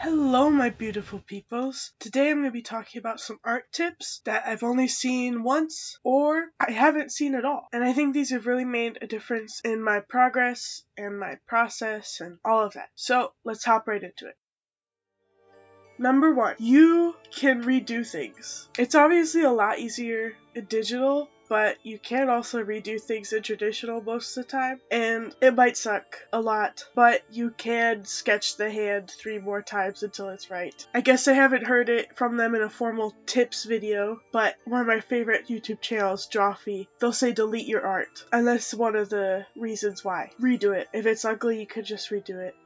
Hello, my beautiful peoples. Today I'm going to be talking about some art tips that I've only seen once or I haven't seen at all. And I think these have really made a difference in my progress and my process and all of that. So let's hop right into it. Number 1, you can redo things. It's obviously a lot easier in digital, but you can also redo things in traditional most of the time, and it might suck a lot, but you can sketch the hand 3 more times until it's right. I guess I haven't heard it from them in a formal tips video, but one of my favorite YouTube channels, Drawfee, they'll say delete your art, and that's one of the reasons why. Redo it. If it's ugly, you could just redo it.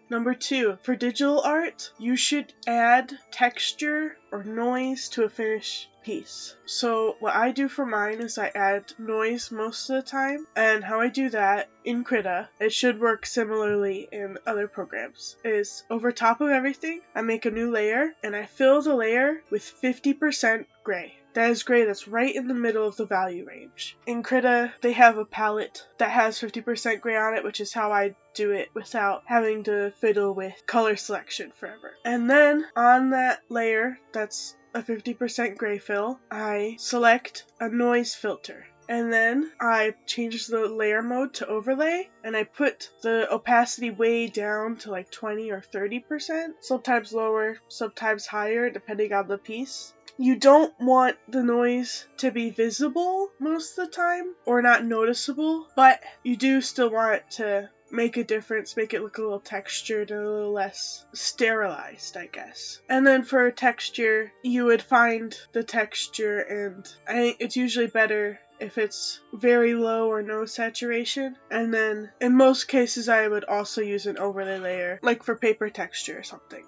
Number 2, for digital art, you should add texture or noise to a finished piece. So what I do for mine is I add noise most of the time, and how I do that in Krita, it should work similarly in other programs, is over top of everything, I make a new layer, and I fill the layer with 50% gray. That is gray that's right in the middle of the value range. In Krita, they have a palette that has 50% gray on it, which is how I do it without having to fiddle with color selection forever. And then on that layer that's a 50% gray fill, I select a noise filter. And then I change the layer mode to overlay, and I put the opacity way down to like 20 or 30%, sometimes lower, sometimes higher, depending on the piece. You don't want the noise to be visible most of the time, or not noticeable, but you do still want it to make a difference, make it look a little textured and a little less sterilized, I guess. And then for texture, you would find the texture, and I think it's usually better if it's very low or no saturation. And then in most cases I would also use an overlay layer, like for paper texture or something.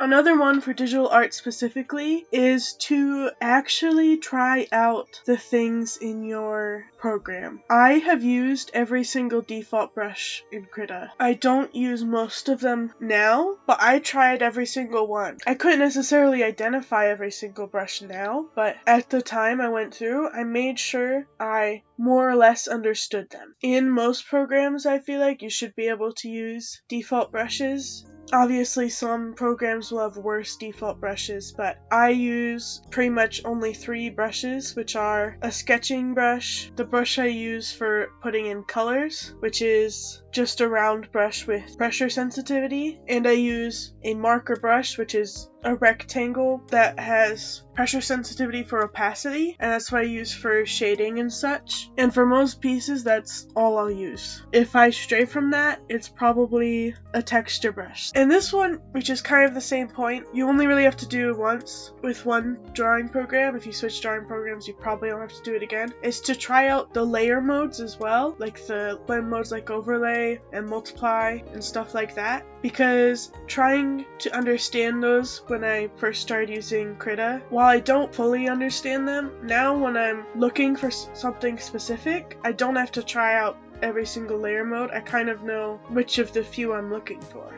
Another one for digital art specifically is to actually try out the things in your program. I have used every single default brush in Krita. I don't use most of them now, but I tried every single one. I couldn't necessarily identify every single brush now, but at the time I went through, I made sure I more or less understood them. In most programs, I feel like you should be able to use default brushes. Obviously, some programs will have worse default brushes, but I use pretty much only 3 brushes, which are a sketching brush, the brush I use for putting in colors, which is just a round brush with pressure sensitivity, and I use a marker brush, which is a rectangle that has pressure sensitivity for opacity, and that's what I use for shading and such. And for most pieces, that's all I'll use. If I stray from that, it's probably a texture brush. And this one, which is kind of the same point, you only really have to do once with one drawing program. If you switch drawing programs, you probably don't have to do it again. Is to try out the layer modes as well, like the blend modes like overlay and multiply and stuff like that, because trying to understand those when I first started using Krita, while I don't fully understand them, now when I'm looking for something specific, I don't have to try out every single layer mode. I kind of know which of the few I'm looking for.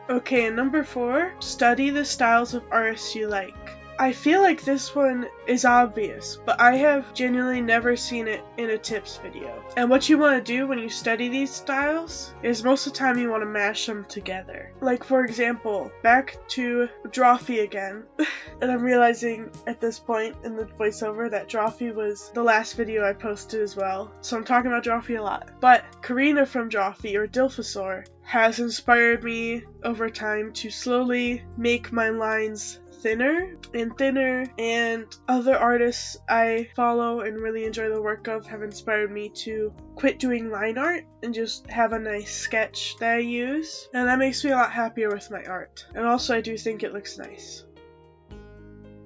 Okay, and number 4, study the styles of artists you like. I feel like this one is obvious, but I have genuinely never seen it in a tips video. And what you want to do when you study these styles is most of the time you want to mash them together. Like for example, back to Drawfee again, and I'm realizing at this point in the voiceover that Drawfee was the last video I posted as well, so I'm talking about Drawfee a lot. But Karina from Drawfee, or Dilphosaur, has inspired me over time to slowly make my lines thinner, and other artists I follow and really enjoy the work of have inspired me to quit doing line art and just have a nice sketch that I use, and that makes me a lot happier with my art, and also I do think it looks nice.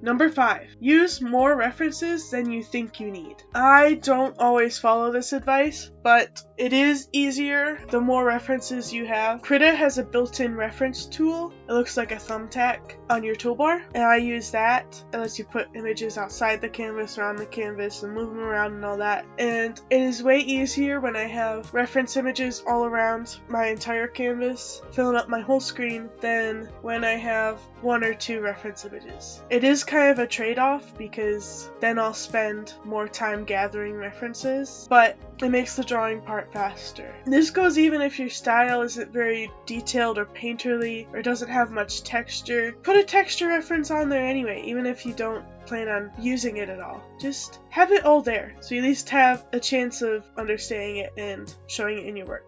Number 5, use more references than you think you need. I don't always follow this advice, but it is easier the more references you have. Krita has a built-in reference tool. It looks like a thumbtack on your toolbar, and I use that. It lets you put images outside the canvas, around the canvas, and move them around and all that. And it is way easier when I have reference images all around my entire canvas, filling up my whole screen, than when I have 1 or 2 reference images. It is kind of a trade-off because then I'll spend more time gathering references, but it makes the drawing part faster. This goes even if your style isn't very detailed or painterly or doesn't have much texture. Put a texture reference on there anyway, even if you don't plan on using it at all. Just have it all there, so you at least have a chance of understanding it and showing it in your work.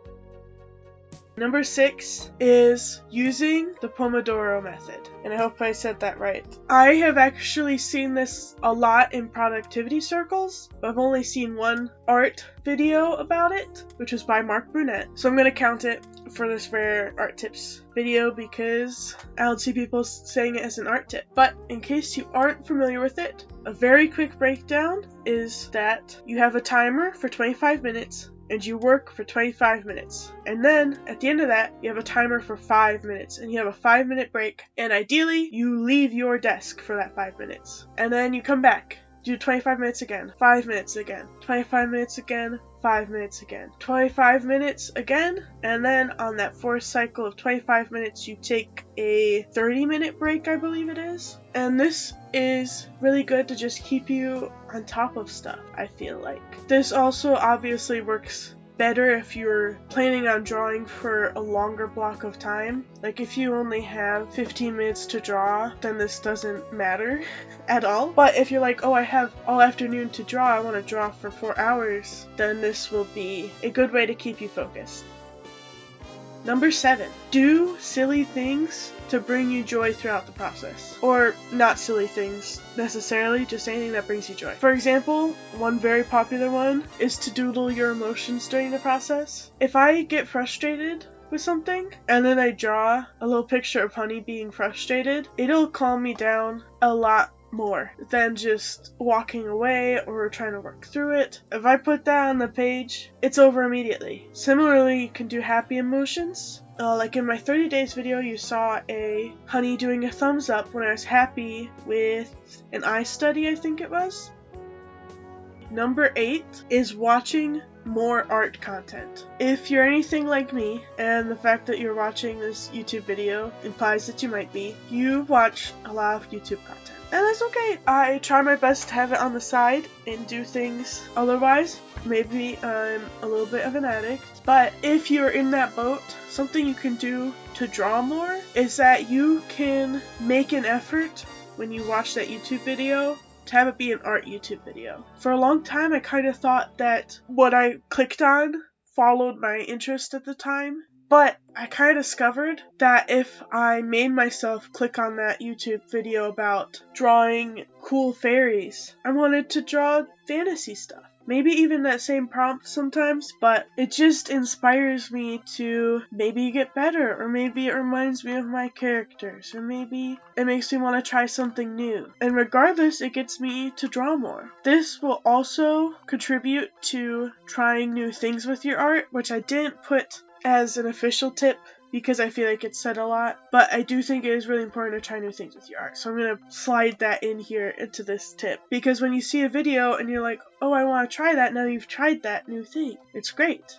Number 6 is using the Pomodoro Method, and I hope I said that right. I have actually seen this a lot in productivity circles, but I've only seen one art video about it, which was by Mark Brunette, so I'm going to count it for this rare art tips video because I don't see people saying it as an art tip. But in case you aren't familiar with it, a very quick breakdown is that you have a timer for 25 minutes and you work for 25 minutes. And then at the end of that, you have a timer for 5 minutes and you have a 5-minute break. And ideally, you leave your desk for that 5 minutes. And then you come back, do 25 minutes again, 5 minutes again, 25 minutes again, 5 minutes again, 25 minutes again, and then on that fourth cycle of 25 minutes, you take a 30-minute break, I believe it is. And this is really good to just keep you on top of stuff, I feel like. This also obviously works better if you're planning on drawing for a longer block of time. Like if you only have 15 minutes to draw, then this doesn't matter at all. But if you're like, oh, I have all afternoon to draw, I want to draw for 4 hours, then this will be a good way to keep you focused. Number 7, do silly things to bring you joy throughout the process. Or not silly things necessarily, just anything that brings you joy. For example, one very popular one is to doodle your emotions during the process. If I get frustrated with something and then I draw a little picture of Honey being frustrated, it'll calm me down a lot more than just walking away or trying to work through it. If I put that on the page, it's over immediately. Similarly, you can do happy emotions. Like in my 30 days video, you saw a Honey doing a thumbs up when I was happy with an eye study, I think it was. Number 8 is watching more art content. If you're anything like me, and the fact that you're watching this YouTube video implies that you might be, you watch a lot of YouTube content. And that's okay. I try my best to have it on the side and do things otherwise. Maybe I'm a little bit of an addict. But if you're in that boat, something you can do to draw more is that you can make an effort when you watch that YouTube video to have it be an art YouTube video. For a long time, I kind of thought that what I clicked on followed my interest at the time. But I kind of discovered that if I made myself click on that YouTube video about drawing cool fairies, I wanted to draw fantasy stuff. Maybe even that same prompt sometimes, but it just inspires me to maybe get better, or maybe it reminds me of my characters, or maybe it makes me want to try something new. And regardless, it gets me to draw more. This will also contribute to trying new things with your art, which I didn't put as an official tip because I feel like it's said a lot, but I do think it is really important to try new things with your art. So I'm going to slide that in here into this tip, because when you see a video and you're like, oh, I want to try that, now you've tried that new thing. It's great.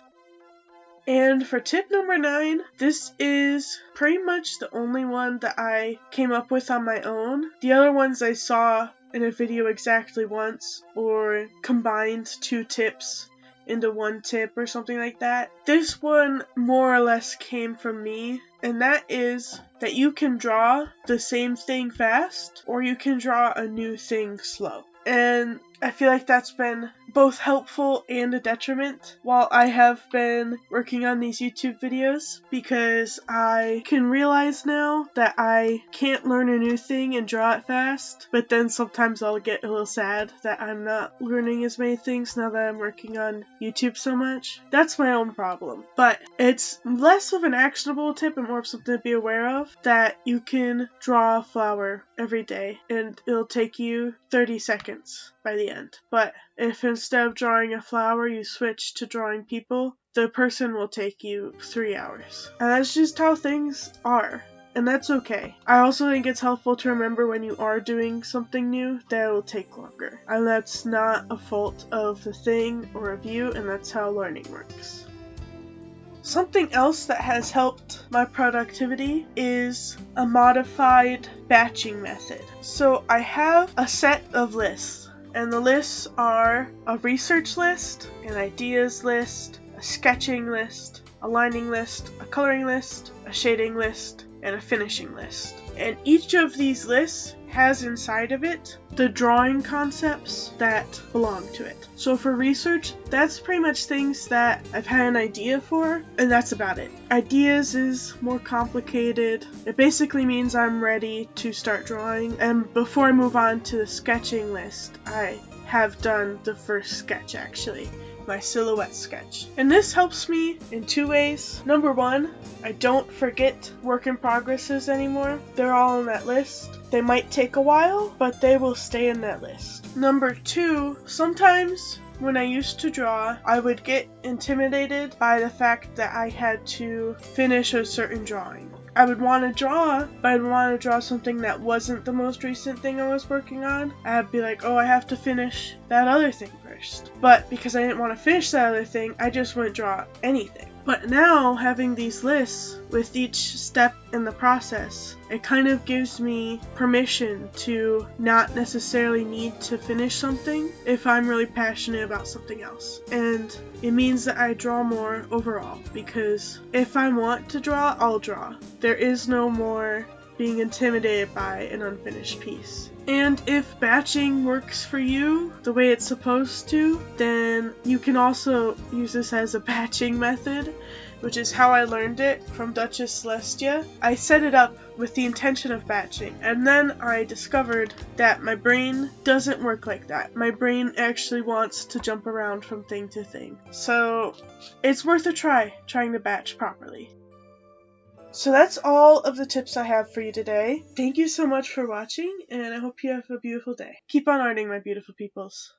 And for tip number 9, this is pretty much the only one that I came up with on my own. The other ones I saw in a video exactly once, or combined 2 tips into one tip or something like that. This one more or less came from me, and that is that you can draw the same thing fast, or you can draw a new thing slow. And I feel like that's been both helpful and a detriment while I have been working on these YouTube videos, because I can realize now that I can't learn a new thing and draw it fast, but then sometimes I'll get a little sad that I'm not learning as many things now that I'm working on YouTube so much. That's my own problem, but it's less of an actionable tip and more of something to be aware of, that you can draw a flower every day and it'll take you 30 seconds by the end. But if instead of drawing a flower you switch to drawing people, the person will take you 3 hours. And that's just how things are. And that's okay. I also think it's helpful to remember when you are doing something new that it will take longer. And that's not a fault of the thing or of you, and that's how learning works. Something else that has helped my productivity is a modified batching method. So I have a set of lists And the lists are a research list, an ideas list, a sketching list, a lining list, a coloring list, a shading list, and a finishing list. And each of these lists has inside of it the drawing concepts that belong to it. So for research, that's pretty much things that I've had an idea for, and that's about it. Ideas is more complicated. It basically means I'm ready to start drawing, and before I move on to the sketching list, I have done the first sketch actually. My silhouette sketch. And this helps me in 2 ways. Number 1, I don't forget work in progresses anymore. They're all on that list. They might take a while, but they will stay in that list. Number 2, sometimes when I used to draw, I would get intimidated by the fact that I had to finish a certain drawing. I would want to draw, but I'd want to draw something that wasn't the most recent thing I was working on. I'd be like, oh, I have to finish that other thing first. But because I didn't want to finish that other thing, I just wouldn't draw anything. But now, having these lists with each step in the process, it kind of gives me permission to not necessarily need to finish something if I'm really passionate about something else. And it means that I draw more overall, because if I want to draw, I'll draw. There is no more being intimidated by an unfinished piece. And if batching works for you the way it's supposed to, then you can also use this as a batching method, which is how I learned it from Duchess Celestia. I set it up with the intention of batching, and then I discovered that my brain doesn't work like that. My brain actually wants to jump around from thing to thing. So it's worth a try, trying to batch properly. So that's all of the tips I have for you today. Thank you so much for watching, and I hope you have a beautiful day. Keep on arting, my beautiful peoples.